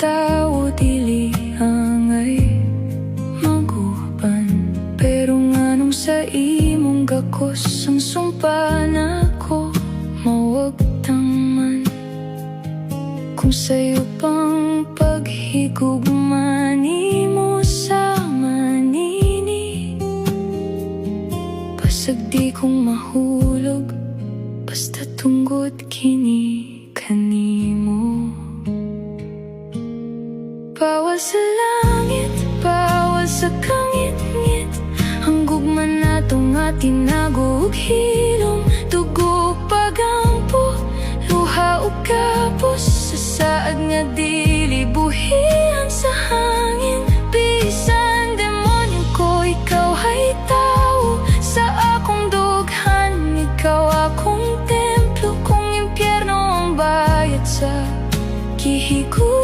tao dili angay maguban, pero nganong sa imong gakos ang sumpa nako mawagtang man. Kung sa'yo pang paghigugma nimo sa manini, basag di kong mahulog basta tunggod kini kanimo. Bawal sa langit, bawal sa kangit-ngit, ang gugma nato nga tinago ug hilom, dugo ug pagampo, luha ug kapos, sa saad nga dili buhian sa hangin. Bisan demonyo ko, ikaw ay tao, sa akong dughan ikaw akong templo. Kung impyerno ang bayad sa kihigo